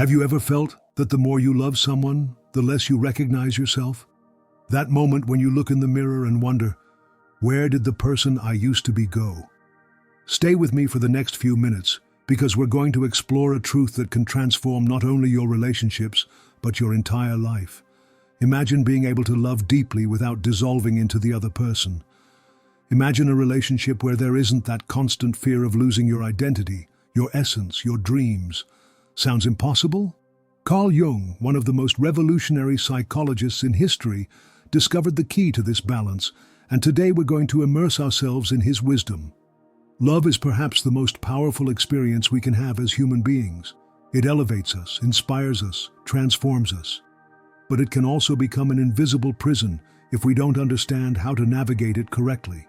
Have you ever felt that the more you love someone, the less you recognize yourself? That moment when you look in the mirror and wonder, where did the person I used to be go? Stay with me for the next few minutes, because we're going to explore a truth that can transform not only your relationships, but your entire life. Imagine being able to love deeply without dissolving into the other person. Imagine a relationship where there isn't that constant fear of losing your identity, your essence, your dreams. Sounds impossible? Carl Jung, one of the most revolutionary psychologists in history, discovered the key to this balance, and today we're going to immerse ourselves in his wisdom. Love is perhaps the most powerful experience we can have as human beings. It elevates us, inspires us, transforms us. But it can also become an invisible prison if we don't understand how to navigate it correctly.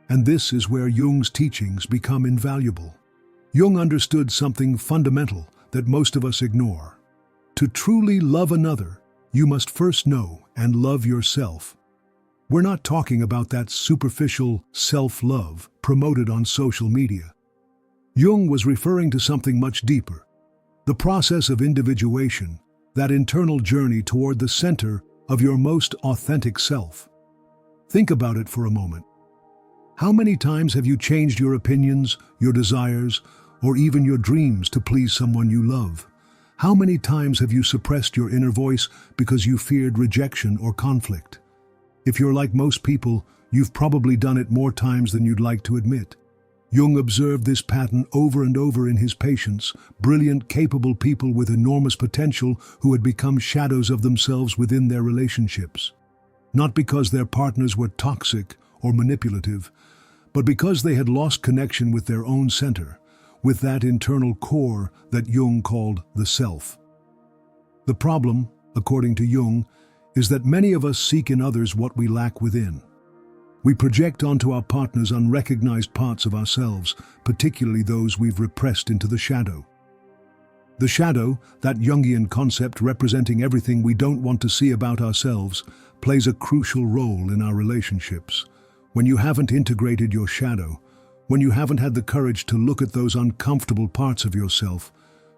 And this is where Jung's teachings become invaluable. Jung understood something fundamental that most of us ignore. To truly love another, you must first know and love yourself. We're not talking about that superficial self-love promoted on social media. Jung was referring to something much deeper. The process of individuation, that internal journey toward the center of your most authentic self. Think about it for a moment. How many times have you changed your opinions, your desires, or even your dreams to please someone you love? How many times have you suppressed your inner voice because you feared rejection or conflict? If you're like most people, you've probably done it more times than you'd like to admit. Jung observed this pattern over and over in his patients, brilliant, capable people with enormous potential who had become shadows of themselves within their relationships. Not because their partners were toxic or manipulative, but because they had lost connection with their own center, with that internal core that Jung called the self. The problem, according to Jung, is that many of us seek in others what we lack within. We project onto our partners unrecognized parts of ourselves, particularly those we've repressed into the shadow. The shadow, that Jungian concept representing everything we don't want to see about ourselves, plays a crucial role in our relationships. When you haven't integrated your shadow, when you haven't had the courage to look at those uncomfortable parts of yourself,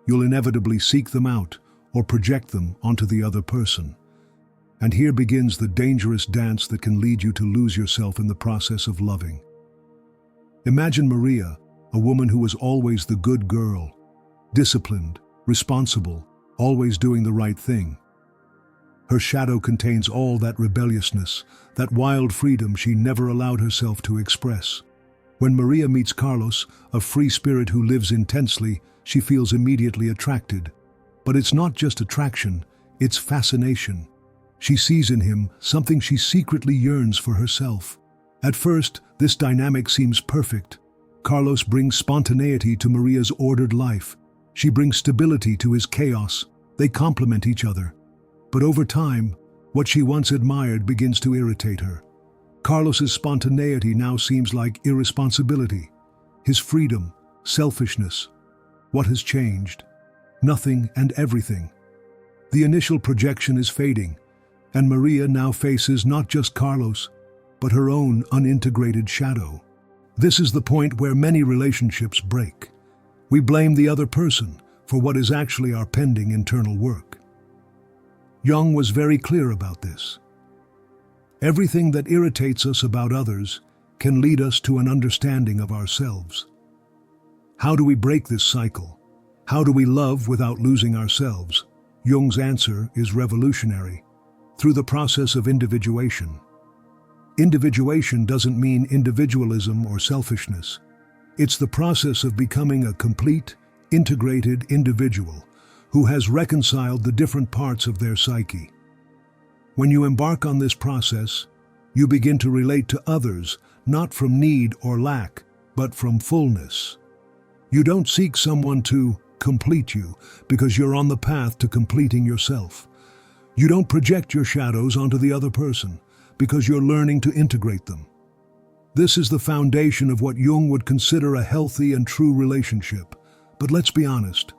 you'll inevitably seek them out or project them onto the other person. And here begins the dangerous dance that can lead you to lose yourself in the process of loving. Imagine Maria, a woman who was always the good girl, disciplined, responsible, always doing the right thing. Her shadow contains all that rebelliousness, that wild freedom she never allowed herself to express. When Maria meets Carlos, a free spirit who lives intensely, she feels immediately attracted. But it's not just attraction, it's fascination. She sees in him something she secretly yearns for herself. At first, this dynamic seems perfect. Carlos brings spontaneity to Maria's ordered life. She brings stability to his chaos. They complement each other. But over time, what she once admired begins to irritate her. Carlos's spontaneity now seems like irresponsibility. His freedom, selfishness. What has changed? Nothing and everything. The initial projection is fading, and Maria now faces not just Carlos, but her own unintegrated shadow. This is the point where many relationships break. We blame the other person for what is actually our pending internal work. Jung was very clear about this. Everything that irritates us about others can lead us to an understanding of ourselves. How do we break this cycle? How do we love without losing ourselves? Jung's answer is revolutionary. Through the process of individuation. Individuation doesn't mean individualism or selfishness. It's the process of becoming a complete, integrated individual who has reconciled the different parts of their psyche. When you embark on this process, you begin to relate to others not from need or lack, but from fullness. You don't seek someone to complete you because you're on the path to completing yourself. You don't project your shadows onto the other person because you're learning to integrate them. This is the foundation of what Jung would consider a healthy and true relationship. But let's be honest,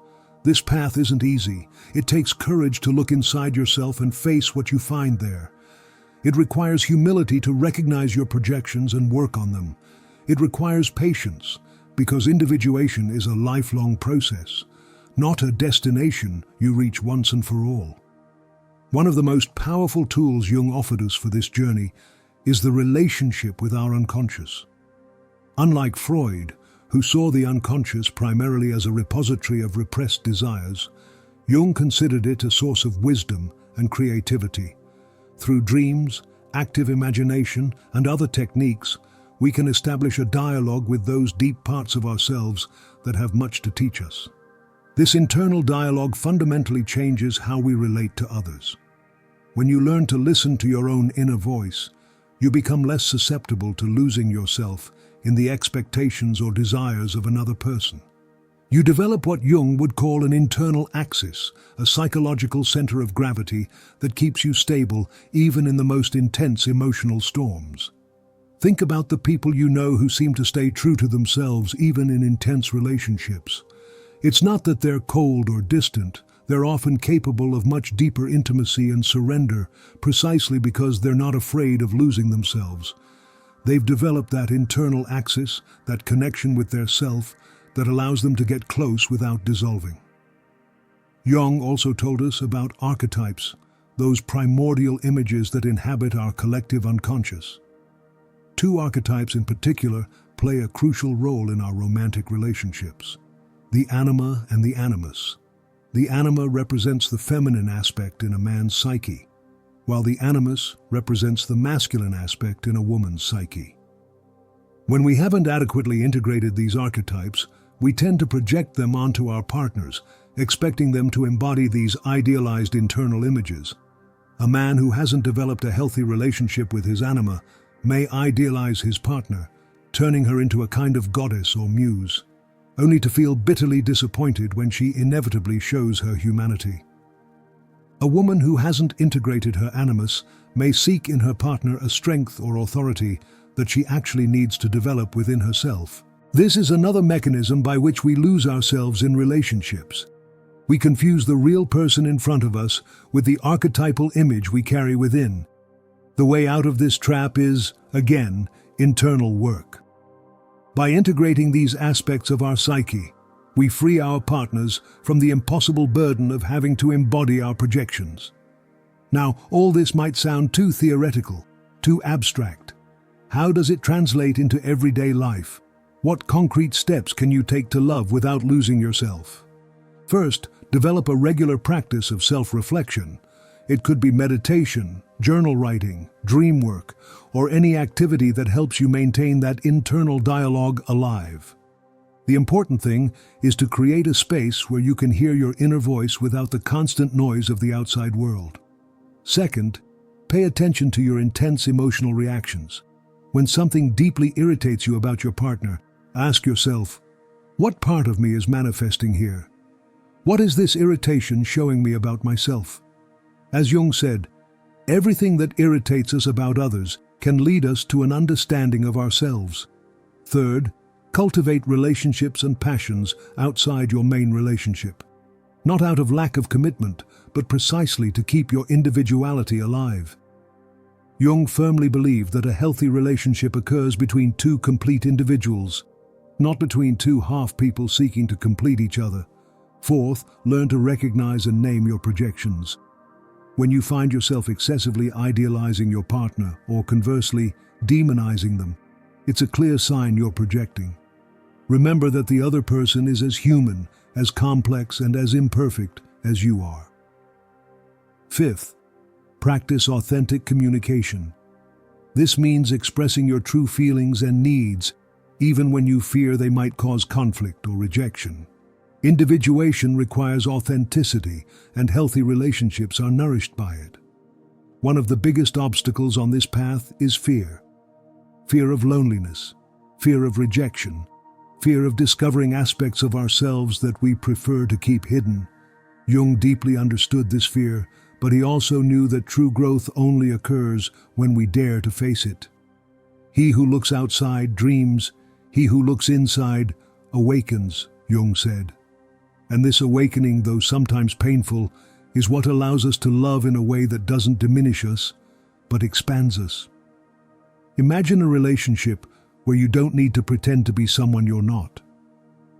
this path isn't easy. It takes courage to look inside yourself and face what you find there. It requires humility to recognize your projections and work on them. It requires patience, because individuation is a lifelong process. not a destination you reach once and for all. One of the most powerful tools Jung offered us for this journey is the relationship with our unconscious. Unlike Freud, who saw the unconscious primarily as a repository of repressed desires, Jung considered it a source of wisdom and creativity. Through dreams, active imagination, and other techniques, we can establish a dialogue with those deep parts of ourselves that have much to teach us. This internal dialogue fundamentally changes how we relate to others. When you learn to listen to your own inner voice, you become less susceptible to losing yourself in the expectations or desires of another person. You develop what Jung would call an internal axis, a psychological center of gravity that keeps you stable even in the most intense emotional storms. Think about the people you know who seem to stay true to themselves even in intense relationships. It's not that they're cold or distant. They're often capable of much deeper intimacy and surrender precisely because they're not afraid of losing themselves. They've developed that internal axis, that connection with their self, that allows them to get close without dissolving. Jung also told us about archetypes, those primordial images that inhabit our collective unconscious. Two archetypes in particular play a crucial role in our romantic relationships: the anima and the animus. The anima represents the feminine aspect in a man's psyche, while the animus represents the masculine aspect in a woman's psyche. When we haven't adequately integrated these archetypes, we tend to project them onto our partners, expecting them to embody these idealized internal images. A man who hasn't developed a healthy relationship with his anima may idealize his partner, turning her into a kind of goddess or muse, only to feel bitterly disappointed when she inevitably shows her humanity. A woman who hasn't integrated her animus may seek in her partner a strength or authority that she actually needs to develop within herself. This is another mechanism by which we lose ourselves in relationships. We confuse the real person in front of us with the archetypal image we carry within. The way out of this trap is, again, internal work. By integrating these aspects of our psyche, we free our partners from the impossible burden of having to embody our projections. Now, all this might sound too theoretical, too abstract. How does it translate into everyday life? What concrete steps can you take to love without losing yourself? First, develop a regular practice of self-reflection. It could be meditation, journal writing, dream work, or any activity that helps you maintain that internal dialogue alive. The important thing is to create a space where you can hear your inner voice without the constant noise of the outside world. Second, pay attention to your intense emotional reactions. When something deeply irritates you about your partner, ask yourself, what part of me is manifesting here? What is this irritation showing me about myself? As Jung said, everything that irritates us about others can lead us to an understanding of ourselves. Third, cultivate relationships and passions outside your main relationship. Not out of lack of commitment, but precisely to keep your individuality alive. Jung firmly believed that a healthy relationship occurs between two complete individuals, not between two half-people seeking to complete each other. Fourth, learn to recognize and name your projections. When you find yourself excessively idealizing your partner, or conversely, demonizing them, it's a clear sign you're projecting. Remember that the other person is as human, as complex, and as imperfect as you are. Fifth, practice authentic communication. This means expressing your true feelings and needs, even when you fear they might cause conflict or rejection. Individuation requires authenticity, and healthy relationships are nourished by it. One of the biggest obstacles on this path is fear. Fear of loneliness, fear of rejection, fear of discovering aspects of ourselves that we prefer to keep hidden. Jung deeply understood this fear, but he also knew that true growth only occurs when we dare to face it. He who looks outside dreams, he who looks inside awakens, Jung said. And this awakening, though sometimes painful, is what allows us to love in a way that doesn't diminish us, but expands us. Imagine a relationship where you don't need to pretend to be someone you're not.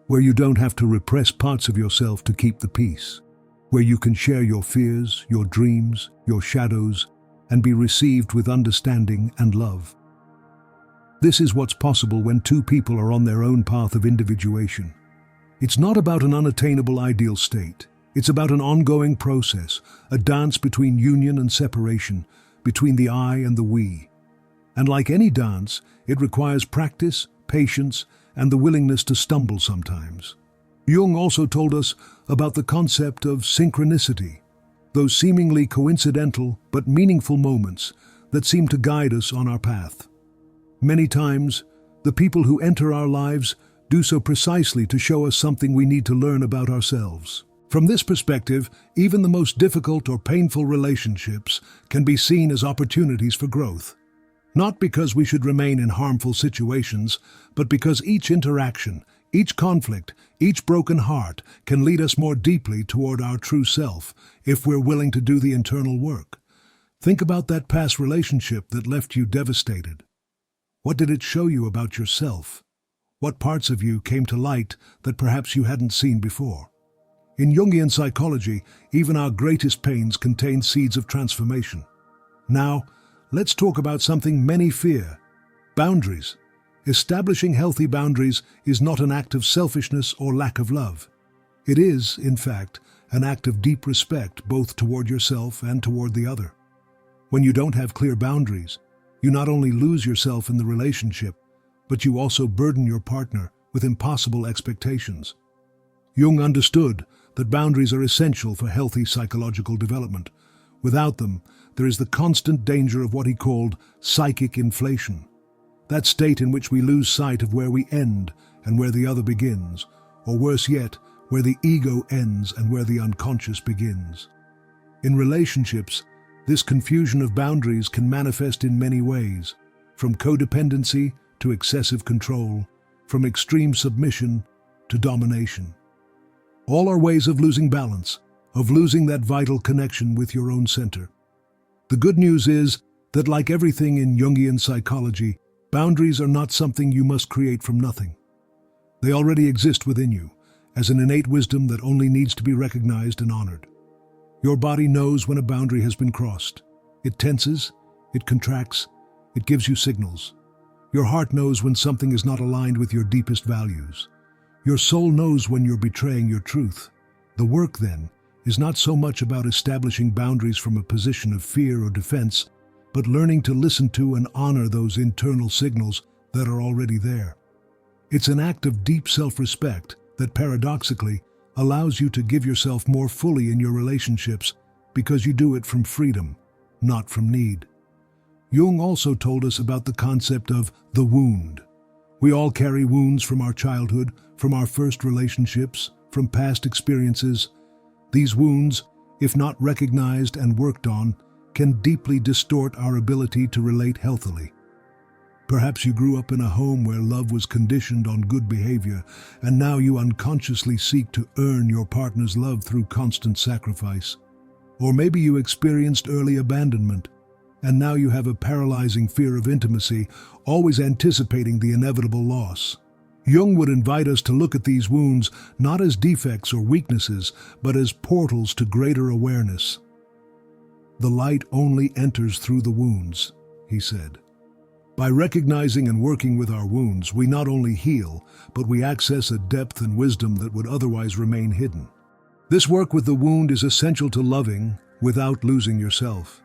where you don't have to repress parts of yourself to keep the peace, where you can share your fears, your dreams, your shadows, and be received with understanding and love. This is what's possible when two people are on their own path of individuation. It's not about an unattainable ideal state. It's about an ongoing process, a dance between union and separation, between the I and the we. And like any dance, it requires practice, patience, and the willingness to stumble sometimes. Jung also told us about the concept of synchronicity, those seemingly coincidental but meaningful moments that seem to guide us on our path. Many times, the people who enter our lives do so precisely to show us something we need to learn about ourselves. From this perspective, even the most difficult or painful relationships can be seen as opportunities for growth. Not because we should remain in harmful situations, but because each interaction, each conflict, each broken heart can lead us more deeply toward our true self if we're willing to do the internal work. Think about that past relationship that left you devastated. What did it show you about yourself? What parts of you came to light that perhaps you hadn't seen before? In Jungian psychology, even our greatest pains contain seeds of transformation. Now, let's talk about something many fear: boundaries. Establishing healthy boundaries is not an act of selfishness or lack of love. It is, in fact, an act of deep respect both toward yourself and toward the other. When you don't have clear boundaries, you not only lose yourself in the relationship, but you also burden your partner with impossible expectations. Jung understood that boundaries are essential for healthy psychological development. Without them, there is the constant danger of what he called psychic inflation. That state in which we lose sight of where we end and where the other begins, or worse yet, where the ego ends and where the unconscious begins. In relationships, this confusion of boundaries can manifest in many ways, from codependency to excessive control, from extreme submission to domination. All are ways of losing balance, of losing that vital connection with your own center. The good news is that, like everything in Jungian psychology, boundaries are not something you must create from nothing. They already exist within you, as an innate wisdom that only needs to be recognized and honored. Your body knows when a boundary has been crossed. It tenses, it contracts, it gives you signals. Your heart knows when something is not aligned with your deepest values. Your soul knows when you're betraying your truth. The work, then, is not so much about establishing boundaries from a position of fear or defense, but learning to listen to and honor those internal signals that are already there. It's an act of deep self-respect that paradoxically allows you to give yourself more fully in your relationships because you do it from freedom, not from need. Jung also told us about the concept of the wound. We all carry wounds from our childhood, from our first relationships, from past experiences. These wounds, if not recognized and worked on, can deeply distort our ability to relate healthily. Perhaps you grew up in a home where love was conditioned on good behavior, and now you unconsciously seek to earn your partner's love through constant sacrifice. Or maybe you experienced early abandonment, and now you have a paralyzing fear of intimacy, always anticipating the inevitable loss. Jung would invite us to look at these wounds not as defects or weaknesses, but as portals to greater awareness. The light only enters through the wounds, he said. By recognizing and working with our wounds, we not only heal, but we access a depth and wisdom that would otherwise remain hidden. This work with the wound is essential to loving without losing yourself.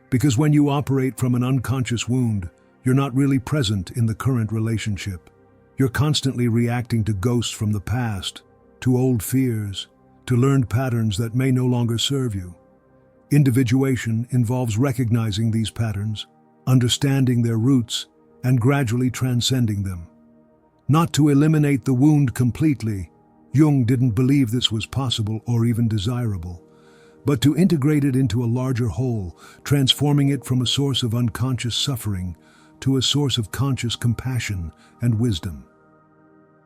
Because when you operate from an unconscious wound, you're not really present in the current relationship. You're constantly reacting to ghosts from the past, to old fears, to learned patterns that may no longer serve you. Individuation involves recognizing these patterns, understanding their roots, and gradually transcending them. Not to eliminate the wound completely, Jung didn't believe this was possible or even desirable, but to integrate it into a larger whole, transforming it from a source of unconscious suffering to a source of conscious compassion and wisdom.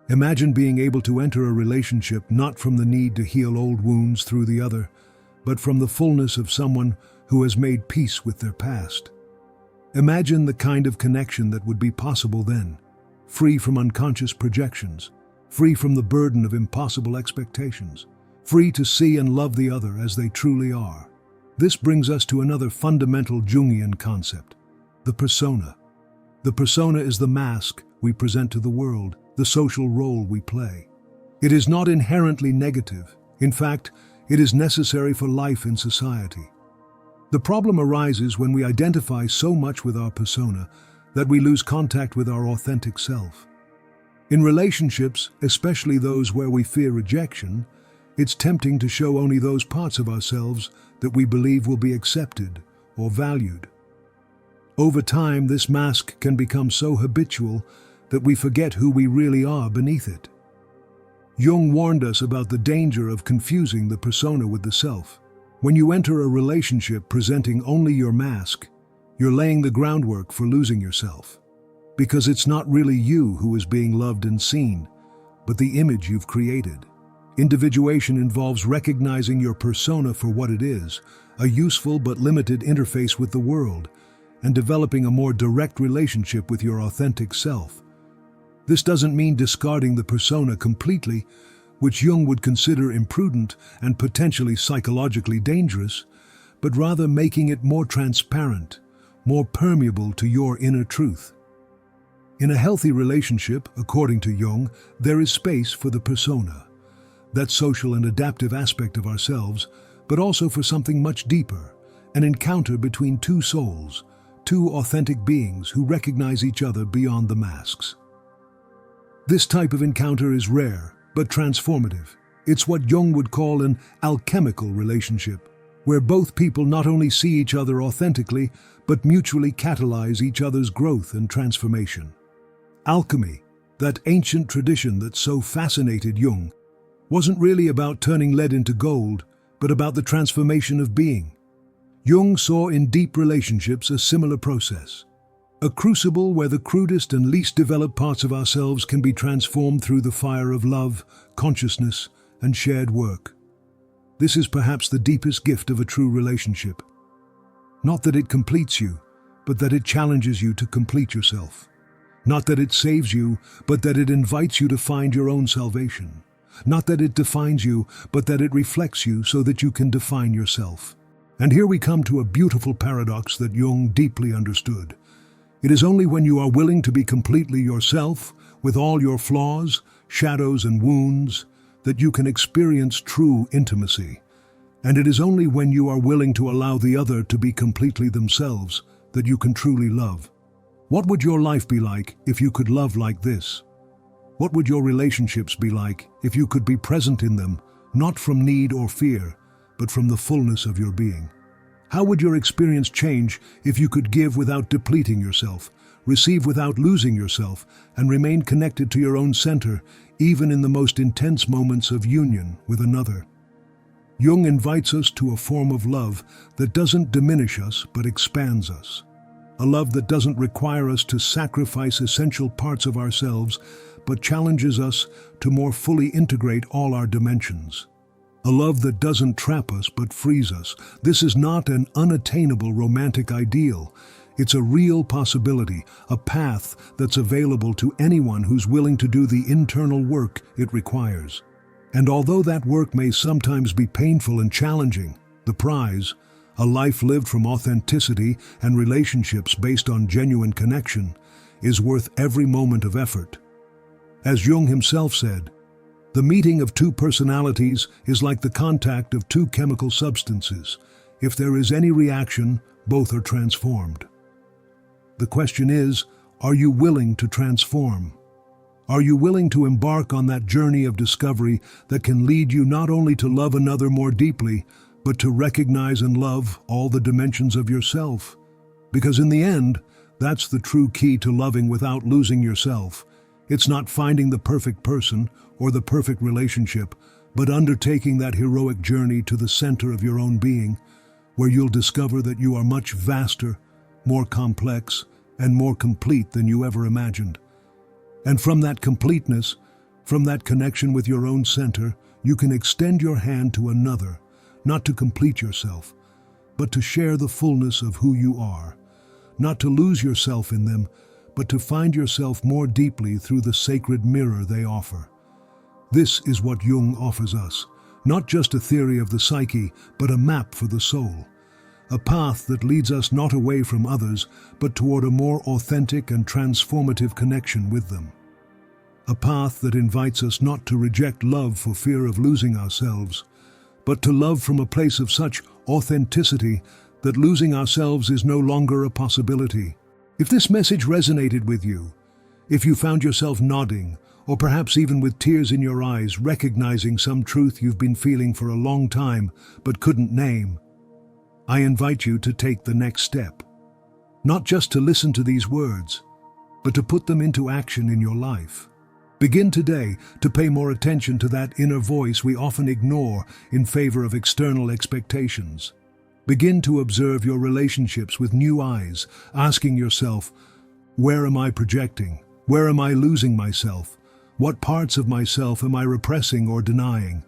Imagine being able to enter a relationship not from the need to heal old wounds through the other, but from the fullness of someone who has made peace with their past. Imagine the kind of connection that would be possible then, free from unconscious projections, free from the burden of impossible expectations, free to see and love the other as they truly are. This brings us to another fundamental Jungian concept, the persona. The persona is the mask we present to the world, the social role we play. It is not inherently negative. In fact, it is necessary for life in society. The problem arises when we identify so much with our persona that we lose contact with our authentic self. In relationships, especially those where we fear rejection, it's tempting to show only those parts of ourselves that we believe will be accepted or valued. Over time, this mask can become so habitual that we forget who we really are beneath it. Jung warned us about the danger of confusing the persona with the self. When you enter a relationship presenting only your mask, you're laying the groundwork for losing yourself. Because it's not really you who is being loved and seen, but the image you've created. Individuation involves recognizing your persona for what it is, a useful but limited interface with the world, and developing a more direct relationship with your authentic self. This doesn't mean discarding the persona completely, which Jung would consider imprudent and potentially psychologically dangerous, but rather making it more transparent, more permeable to your inner truth. In a healthy relationship, according to Jung, there is space for the persona, that social and adaptive aspect of ourselves, but also for something much deeper, an encounter between two souls, two authentic beings who recognize each other beyond the masks. This type of encounter is rare, but transformative. It's what Jung would call an alchemical relationship, where both people not only see each other authentically, but mutually catalyze each other's growth and transformation. Alchemy, that ancient tradition that so fascinated Jung, wasn't really about turning lead into gold, but about the transformation of being. Jung saw in deep relationships a similar process, a crucible where the crudest and least developed parts of ourselves can be transformed through the fire of love, consciousness, and shared work. This is perhaps the deepest gift of a true relationship. Not that it completes you, but that it challenges you to complete yourself. Not that it saves you, but that it invites you to find your own salvation. Not that it defines you, but that it reflects you so that you can define yourself. And here we come to a beautiful paradox that Jung deeply understood. It is only when you are willing to be completely yourself, with all your flaws, shadows, and wounds, that you can experience true intimacy. And it is only when you are willing to allow the other to be completely themselves that you can truly love. What would your life be like if you could love like this? What would your relationships be like if you could be present in them, not from need or fear, but from the fullness of your being? How would your experience change if you could give without depleting yourself, receive without losing yourself, and remain connected to your own center, even in the most intense moments of union with another? Jung invites us to a form of love that doesn't diminish us but expands us. A love that doesn't require us to sacrifice essential parts of ourselves, but challenges us to more fully integrate all our dimensions. A love that doesn't trap us but frees us. This is not an unattainable romantic ideal. It's a real possibility, a path that's available to anyone who's willing to do the internal work it requires. And although that work may sometimes be painful and challenging, the prize, a life lived from authenticity and relationships based on genuine connection, is worth every moment of effort. As Jung himself said, the meeting of two personalities is like the contact of two chemical substances. If there is any reaction, both are transformed. The question is, are you willing to transform? Are you willing to embark on that journey of discovery that can lead you not only to love another more deeply, but to recognize and love all the dimensions of yourself? Because in the end, that's the true key to loving without losing yourself. It's not finding the perfect person or the perfect relationship, but undertaking that heroic journey to the center of your own being, where you'll discover that you are much vaster, more complex, and more complete than you ever imagined. And from that completeness, from that connection with your own center, you can extend your hand to another, not to complete yourself, but to share the fullness of who you are, not to lose yourself in them, but to find yourself more deeply through the sacred mirror they offer. This is what Jung offers us, not just a theory of the psyche, but a map for the soul. A path that leads us not away from others, but toward a more authentic and transformative connection with them. A path that invites us not to reject love for fear of losing ourselves, but to love from a place of such authenticity that losing ourselves is no longer a possibility. If this message resonated with you, if you found yourself nodding, or perhaps even with tears in your eyes, recognizing some truth you've been feeling for a long time but couldn't name, I invite you to take the next step. Not just to listen to these words, but to put them into action in your life. Begin today to pay more attention to that inner voice we often ignore in favor of external expectations. Begin to observe your relationships with new eyes, asking yourself, where am I projecting? Where am I losing myself? What parts of myself am I repressing or denying?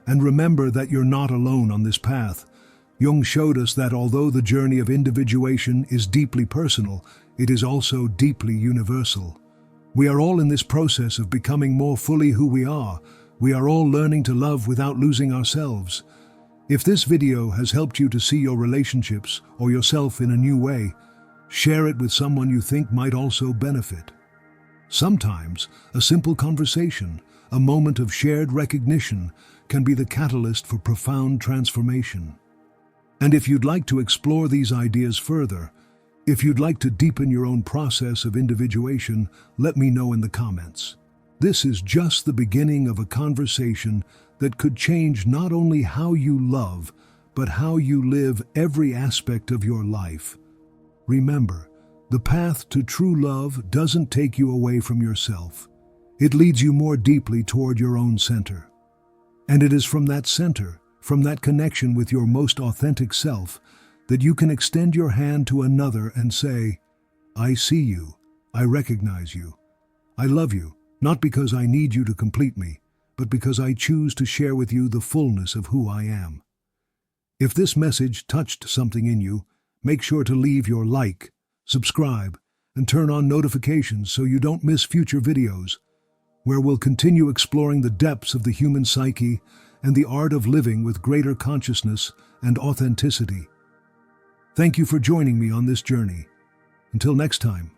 And remember that you're not alone on this path. Jung showed us that although the journey of individuation is deeply personal, it is also deeply universal. We are all in this process of becoming more fully who we are. We are all learning to love without losing ourselves. If this video has helped you to see your relationships or yourself in a new way, share it with someone you think might also benefit. Sometimes, a simple conversation, a moment of shared recognition, can be the catalyst for profound transformation. And if you'd like to explore these ideas further, if you'd like to deepen your own process of individuation, let me know in the comments. This is just the beginning of a conversation that could change not only how you love, but how you live every aspect of your life. Remember, the path to true love doesn't take you away from yourself. It leads you more deeply toward your own center. And it is from that center, from that connection with your most authentic self, that you can extend your hand to another and say, I see you, I recognize you, I love you, not because I need you to complete me, but because I choose to share with you the fullness of who I am. If this message touched something in you, make sure to leave your like, subscribe, and turn on notifications so you don't miss future videos, where we'll continue exploring the depths of the human psyche and the art of living with greater consciousness and authenticity. Thank you for joining me on this journey. Until next time.